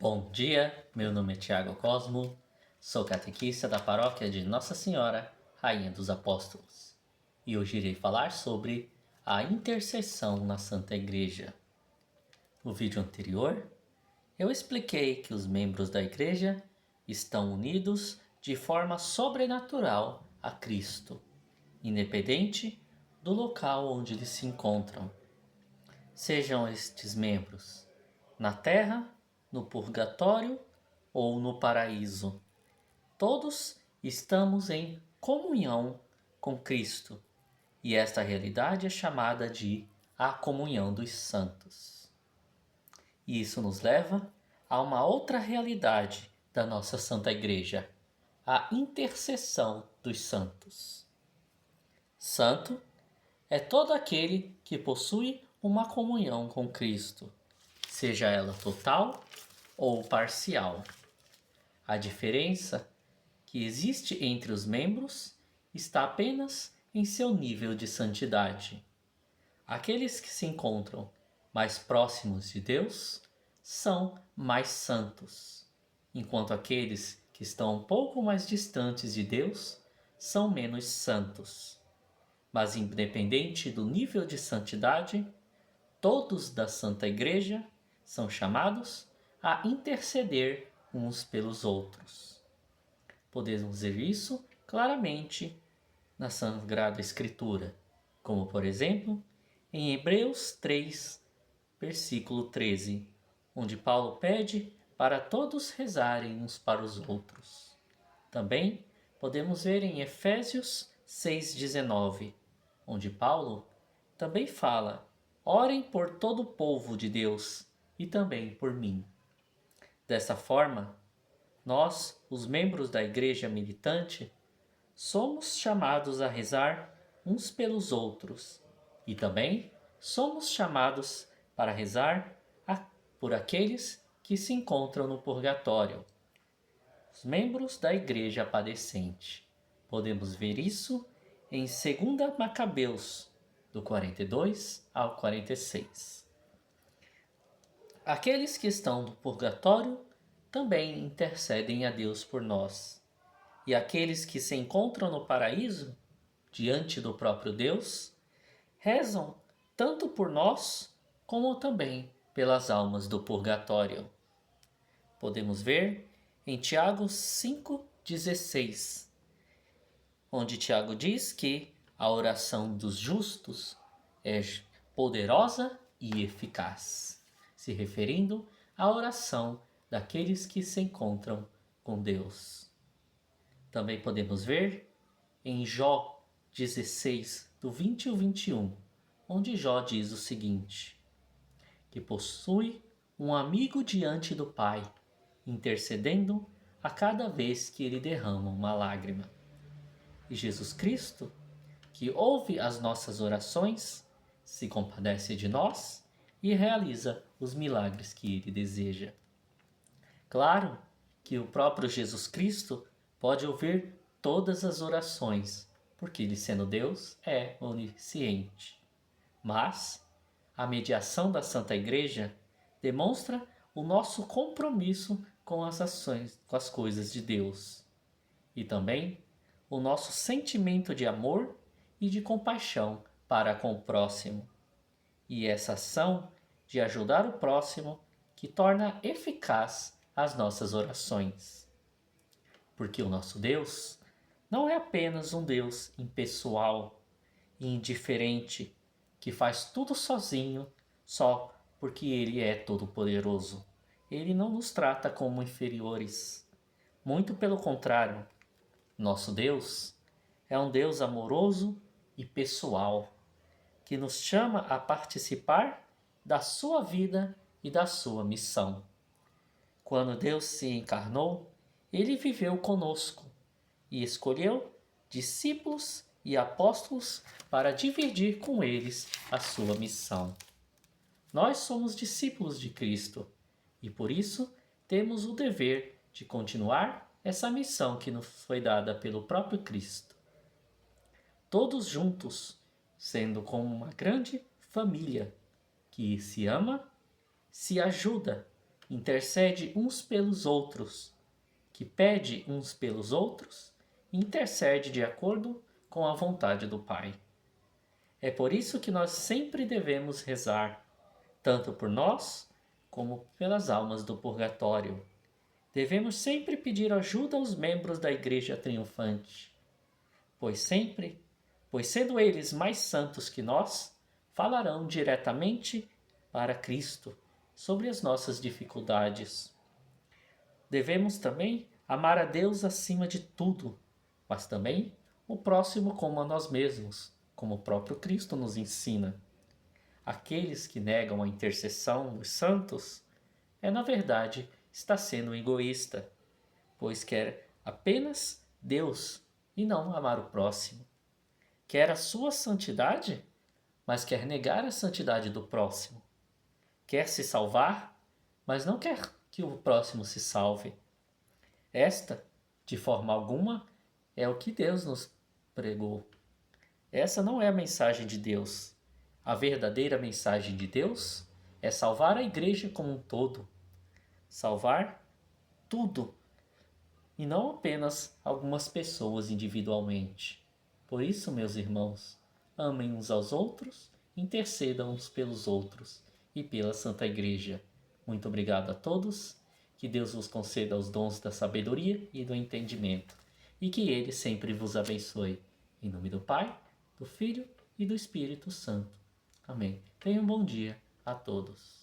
Bom dia, meu nome é Tiago Cosmo, sou catequista da paróquia de Nossa Senhora, Rainha dos Apóstolos, e hoje irei falar sobre a intercessão na Santa Igreja. No vídeo anterior, eu expliquei que os membros da Igreja estão unidos de forma sobrenatural a Cristo, independente do local onde eles se encontram. Sejam estes membros na terra, no purgatório ou no paraíso. Todos estamos em comunhão com Cristo, e esta realidade é chamada de a comunhão dos santos. E isso nos leva a uma outra realidade da nossa Santa Igreja, a intercessão dos santos. Santo é todo aquele que possui uma comunhão com Cristo, seja ela total ou parcial. A diferença que existe entre os membros está apenas em seu nível de santidade. Aqueles que se encontram mais próximos de Deus são mais santos, enquanto aqueles que estão um pouco mais distantes de Deus são menos santos. Mas independente do nível de santidade, todos da Santa Igreja são chamados a interceder uns pelos outros. Podemos ver isso claramente na Sagrada Escritura, como por exemplo em Hebreus 3, versículo 13, onde Paulo pede para todos rezarem uns para os outros. Também podemos ver em Efésios 6,19, onde Paulo também fala: orem por todo o povo de Deus e também por mim. Dessa forma, nós, os membros da Igreja militante, somos chamados a rezar uns pelos outros e também somos chamados para rezar por aqueles que se encontram no purgatório, os membros da Igreja padecente. Podemos ver isso em 2 Macabeus, do 42 ao 46. Aqueles que estão no purgatório também intercedem a Deus por nós. E aqueles que se encontram no paraíso, diante do próprio Deus, rezam tanto por nós como também pelas almas do purgatório. Podemos ver em Tiago 5,16, onde Tiago diz que a oração dos justos é poderosa e eficaz, se referindo à oração daqueles que se encontram com Deus. Também podemos ver em Jó 16, do 20 ao 21, onde Jó diz o seguinte: que possui um amigo diante do Pai, intercedendo a cada vez que ele derrama uma lágrima. E Jesus Cristo, que ouve as nossas orações, se compadece de nós e realiza os milagres que ele deseja. Claro que o próprio Jesus Cristo pode ouvir todas as orações, porque ele, sendo Deus, é onisciente. Mas a mediação da Santa Igreja demonstra o nosso compromisso com as ações, com as coisas de Deus, e também o nosso sentimento de amor e de compaixão para com o próximo. E essa ação de ajudar o próximo que torna eficaz as nossas orações. Porque o nosso Deus não é apenas um Deus impessoal e indiferente que faz tudo sozinho só porque Ele é todo-poderoso. Ele não nos trata como inferiores. Muito pelo contrário, nosso Deus é um Deus amoroso e pessoal, que nos chama a participar da sua vida e da sua missão. Quando Deus se encarnou, ele viveu conosco e escolheu discípulos e apóstolos para dividir com eles a sua missão. Nós somos discípulos de Cristo e por isso temos o dever de continuar essa missão que nos foi dada pelo próprio Cristo. Todos juntos, sendo como uma grande família que se ama, se ajuda intercede uns pelos outros, que pede uns pelos outros e intercede de acordo com a vontade do Pai. É por isso que nós sempre devemos rezar, tanto por nós como pelas almas do purgatório. Devemos sempre pedir ajuda aos membros da Igreja Triunfante, pois sendo eles mais santos que nós, falarão diretamente para Cristo sobre as nossas dificuldades. Devemos também amar a Deus acima de tudo, mas também o próximo como a nós mesmos, como o próprio Cristo nos ensina. Aqueles que negam a intercessão dos santos na verdade, está sendo egoísta, pois quer apenas Deus e não amar o próximo. Quer a sua santidade, mas quer negar a santidade do próximo. Quer se salvar, mas não quer que o próximo se salve. Esta, de forma alguma, é o que Deus nos pregou. Essa não é a mensagem de Deus. A verdadeira mensagem de Deus é salvar a igreja como um todo. Salvar tudo e não apenas algumas pessoas individualmente. Por isso, meus irmãos, amem uns aos outros, intercedam uns pelos outros e pela Santa Igreja. Muito obrigado a todos, que Deus vos conceda os dons da sabedoria e do entendimento, e que Ele sempre vos abençoe. Em nome do Pai, do Filho e do Espírito Santo. Amém. Tenham um bom dia a todos.